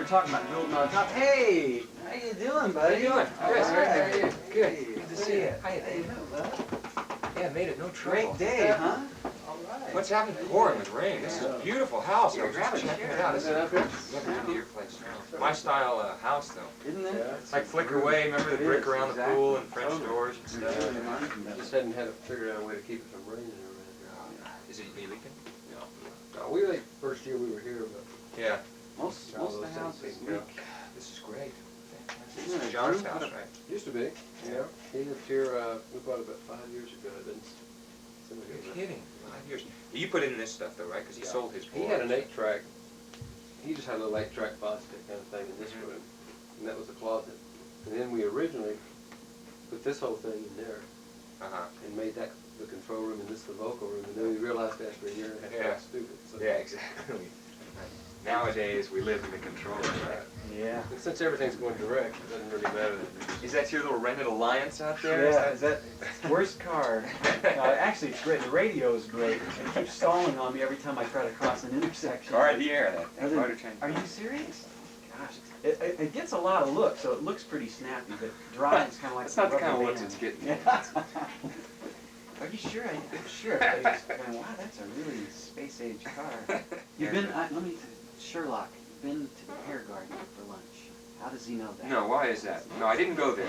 were talking about building on top. Hey, how you doing, buddy? How you doing? Chris, All right. how are you? Good. Hey, Good to see you. How you doing, bud? Yeah, made it no trouble. Great day, huh? All right. What's happened? Pouring with rain. This is a beautiful house. I was just checking it out. This is up here? to your place now. My style house, though. Isn't it? It's like flicker away. Remember the brick around the pool and French doors and stuff. Just hadn't had to figure out a way to keep it from raining around Is it leaking? here. No. We like first year we were here, but Yeah. Most of the houses leak. This is great. This Isn't is it John's true? house, right? used to be. Yeah. He lived here. We bought it about 5 years ago. Then somebody You're else. kidding. 5 years. You put in this stuff though, right? Because he sold his. He had an 8-track. He just had a little 8-track plastic kind of thing in this room, and that was the closet. And then we originally put this whole thing in there and made that the control room and this the vocal room. And then we realized after a year and a half that's stupid. So Yeah, exactly. Nowadays we live in the control room, right? Yeah. But since everything's going direct, it doesn't really matter. Is that your little rented alliance out there? Yeah, is that worst car? Actually, it's great. The radio is great. It keeps stalling on me every time I try to cross an intersection. Car of the air, that Are motor train. Are you serious? Gosh, it gets a lot of looks, so it looks pretty snappy, but drives kind of like. That's not the kind of rubber looks band. it's getting. Yeah. Are you sure? I'm sure. I just going, wow, that's a really space age car. You've been. Let me. Sherlock. Been to the Hair Garden for lunch. How does he know that? No, why is that? No, I didn't go there.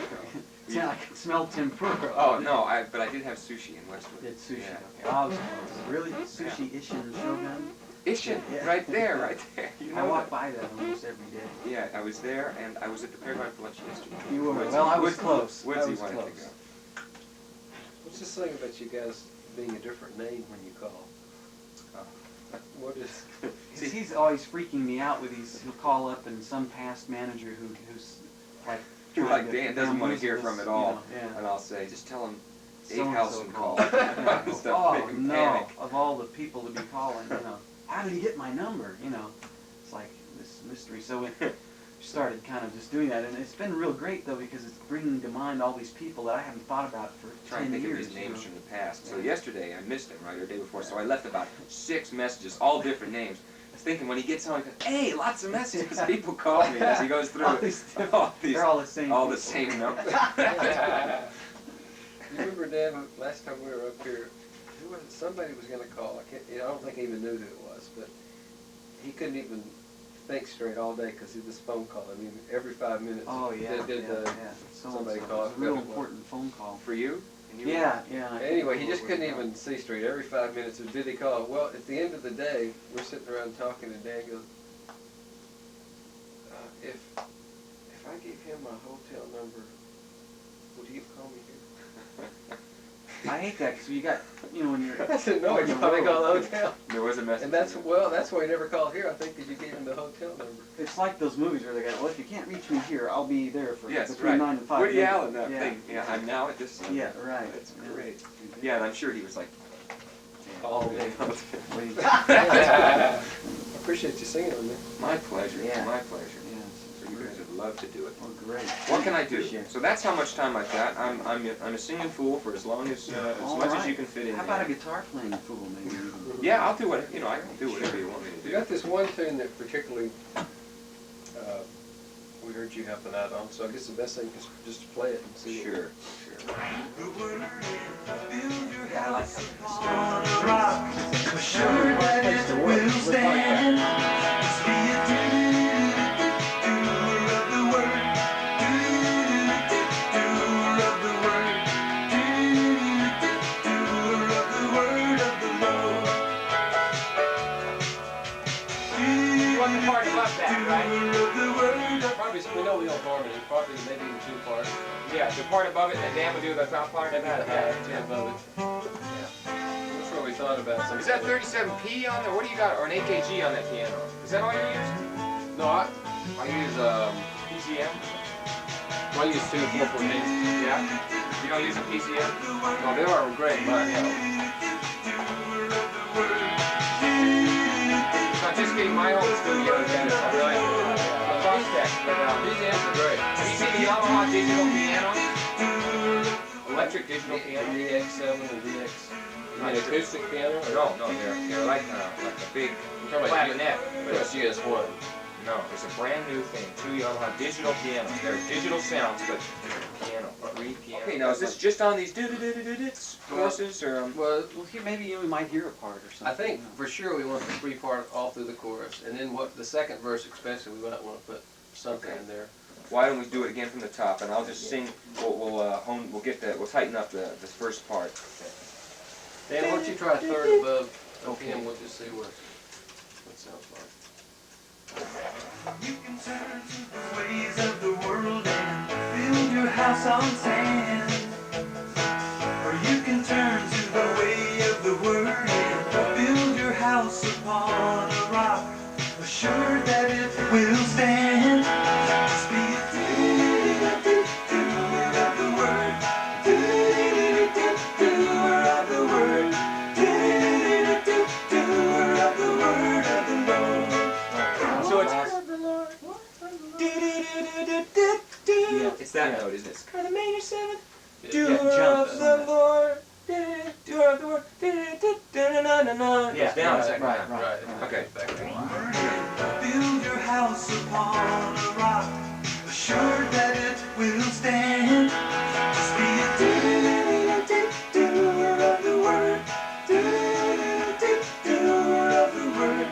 Yeah, I can smell tempura. Oh no, but I did have sushi in Westwood. It's sushi. Yeah. Oh, really? Sushi Ishin Shogun? Ishin, Yeah. right there, right there. You I know walk that. by that almost every day. Yeah, I was there, and I was at the Fair Garden for lunch yesterday. You were. Woodsy- Well, I was Woodsy- close. Woodsy I was wanted close. to go. What's this thing about you guys being a different name when you call? What is? See, he's always freaking me out with these. He'll call up and some past manager who's like. You're trying like, to Dan doesn't want to hear bamboozle from us, it all, you know, yeah. and I'll say, just tell him Dave So-and-so Howson called. called. Stuff, Oh make him no! panic. Of all the people to be calling, you know, how did he get my number? You know, it's like this mystery. So we started kind of just doing that, and it's been real great though because it's bringing to mind all these people that I haven't thought about for Trying 10 to think years. of his names you from know. the past. So Yeah. yesterday I missed him, right, or the day before, so I left about 6 messages, all different names. I was thinking when he gets home, he goes, hey, lots of messages. People call me as he goes through All it. these They're all the same. all the people. same numbers. You remember, Dan, last time we were up here, who was it? Somebody was going to call. I don't think he even knew who it was, but he couldn't even think straight all day because this phone call. I mean, every 5 minutes. Oh yeah, Did, yeah. somebody So-and-so. call? It was a real important phone call. For you? And you Yeah, yeah. I Anyway, think he what just was couldn't about. even see straight. Every 5 minutes, did he call? Well, at the end of the day, we're sitting around talking, and Dan goes, if I gave him my hotel number, would he call me here? I hate that because you got, you know, when you're. I said, no, on he's the probably road. called the hotel. There was a message. And that's, in there. well, that's why he never called here, I think, because you gave him the hotel number. It's like those movies where they go, well, if you can't reach me here, I'll be there for Yes, between right. 9 and 5. Woody Allen, that yeah. thing. Yeah, I'm now at this. Yeah, right. That's Yeah. great. Yeah, and I'm sure he was like, All day. Wait. I appreciate you singing on me. my pleasure. Yeah. My pleasure. Yeah, So you guys would love to do it. well, great. What can I do? Appreciate it. So that's how much time I've got. I'm a singing fool for as long as All much as right. you can fit in. How about a there. guitar playing fool, maybe? Even? Yeah, I'll do what I can do whatever you want me to You do. got this one tune that particularly we heard you helping out on, so I guess the best thing is just to play it and see. Sure, sure. Yeah, I like that. Rock, for sure that it will stand. Let's be a doer of the word, doer of the word, doer of the word of the Lord. You want the part above that, right? Doer of the word of Probably, we know the old harmony, probably maybe in 2 parts. Yeah, the part above it, and Dan will do the top part of that. Yeah, above it. That's what we thought about. Is that 37P on there? What do you got? Or an AKG on that piano? Is that all you use? No, I use PCM? I use 2 4/14. Yeah. You don't use a PCM? No, they are great, but So I'm just getting my own studio together. I really acoustic, but these amps are great. have you seen the Yamaha digital piano? Electric digital piano? DX7 and DX. You mean acoustic piano? Or No, they're like a big You're talking about clavinet. That's GS1. No, it's a brand new thing. 2 Yamaha digital pianos. They're digital sounds, but piano, 3 piano. Okay, now is this just on these courses, or? Well, Maybe we might hear a part or something. I think for sure we want the 3-part all through the chorus, and then what the second verse especially, we might want to put something in there. Why don't we do it again from the top, and I'll just sing. We'll get that. We'll tighten up the first part. Dan, why don't you try a third above? Okay, and we'll just see what it sounds like. You can turn to the ways of the world and build your house on sand. Or you can turn to the way of the word and build your house upon a rock, assured that it will stand. Just be a doer of the word, doer of the word, doer of the word of the Lord. So it's that note, isn't it? It's kind of major 7. Doer of the Lord, doer of the word, Yeah, it's down the right, second right, time. right. Okay. Build your house upon a rock, assured that it will stand. Just be a doer of the word, doer of the word,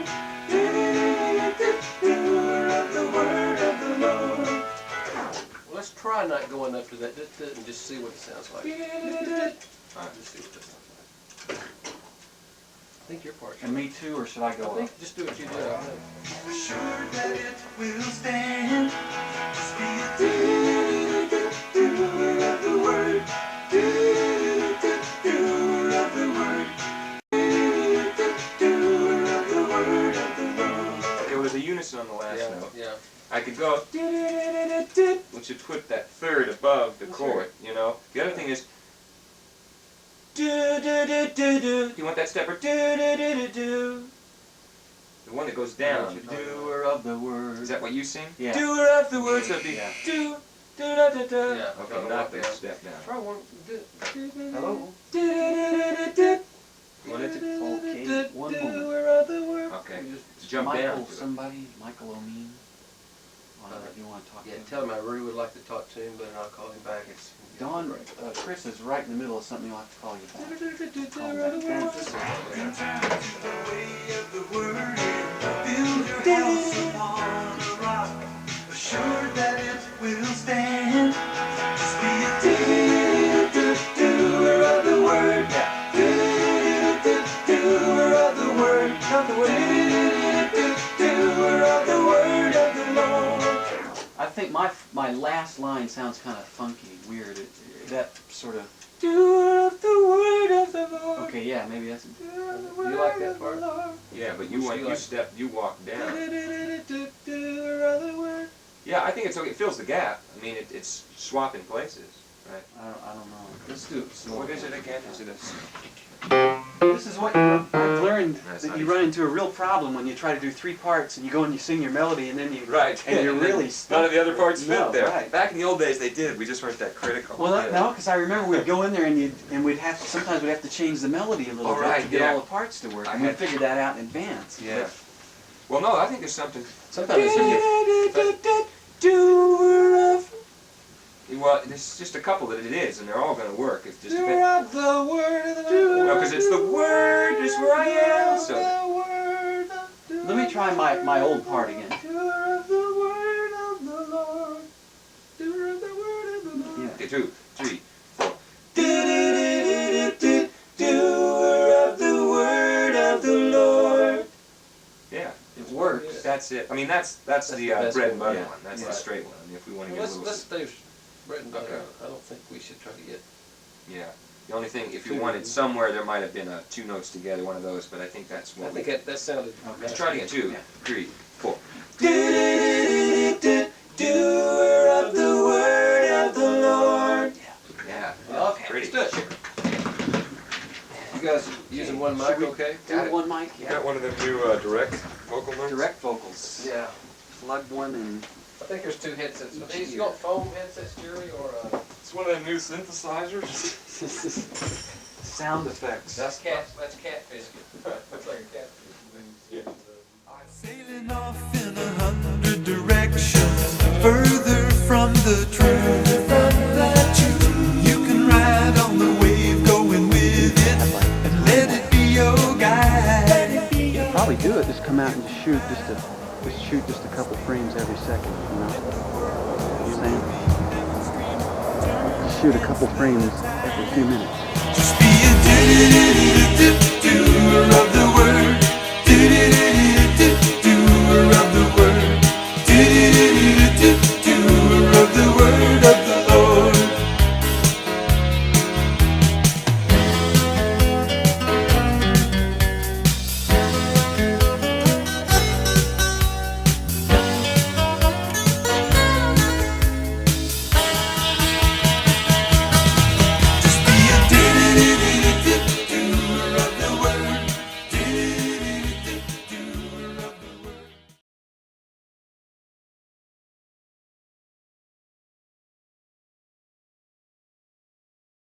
doer of the word of the Lord. Well, let's try not going up to that and just see what it sounds like. Just see what it sounds like. I think your part's And me too, or should I go I up? think just do what you did. I think. Assured that it will stand. Just be a doer of the word, doer of the word, doer of the word of the Lord. There was a unison on the last Yeah, note. yeah. I could go, which would put that third above the chord, you know. The other thing is, do. Do you want that stepper? Do. The one that goes down. Doer of the word. Is that what you sing? Yeah. Doer of the word, so it'd be Yeah. do. Yeah. Okay, not the step down. Try one. Hello? You want it to? Okay, one moment. Okay. Just Jump Michael, down. somebody, Michael O'Mean. You want to talk Yeah, to him? tell him I really would like to talk to him, but I'll call him back. It's Dawn, Chris is right in the middle of something. You'll have to call you back. Call him back. Turn to the way of the word and build your house upon a rock, assured that it will stand. Just be a doer of the word, doer of the word, doer of the word of the Lord. I think my last line sounds kind of funky, weird. That sort of. Doer of the word of the Lord. Okay, yeah, maybe that's. Do you like that part? Yeah, but you walk down. Doer of the word. Yeah, I think it's okay. It fills the gap. I mean, it's swapping places, right? I don't know. Let's do it. What is it again? Is it a? This is what I've learned, That's that not you easy. run into a real problem when you try to do 3 parts and you go and you sing your melody and then you Right. and you're really stuck. None of the other parts fit No, there. right. Back in the old days, they did. We just weren't that critical. Well, Yeah. no, because I remember we'd go in there and we'd have to, sometimes we'd have to change the melody a little Oh, bit right, to get yeah. all the parts to work. I And we had- figured that out in advance. Yeah. Well, no, I think there's something. Sometimes it's Doer of. Well, there's just a couple that it is, and they're all going to work. It's just Doer of the word of the Lord. no, because it's the word is where I am. So. Let me try my old part again. Doer of the word of the Lord. Doer of the word of the Lord. Yeah. Okay, 2, 3, 4. Doer of the word of the Lord. Yeah, It works. that's it. I mean, that's the best bread and one. butter Yeah. one. That's Yeah. the straight one. I mean, if we want to Well, get a let's little. stay bread and butter. Okay. I don't think we should try to get. Yeah. The only thing, if you wanted somewhere, there might have been 2 notes together, one of those, but I think that's I what think we. that sounded. Let's try it again. 2, Yeah. 3, 4. Doer of the word of the Lord. Yeah. Okay, Pretty. let's do it. You guys using one mic, Should we okay? do one mic? Yeah. one of them new direct vocal notes? Direct vocals. Yeah. Plug one and. I think there's 2 headsets. Are these got foam headsets, Gerry, or It's one of them new synthesizers. Sound effects. that's catfish. That's like a catfish. Yeah. Sailing off in 100 further from the truth. You can ride on the wave going with it and let it be your guide. You'll probably do it. Just come out and just shoot just a couple frames every second. You know what I'm saying? Just shoot a couple frames every few minutes. Just be a doer of the word.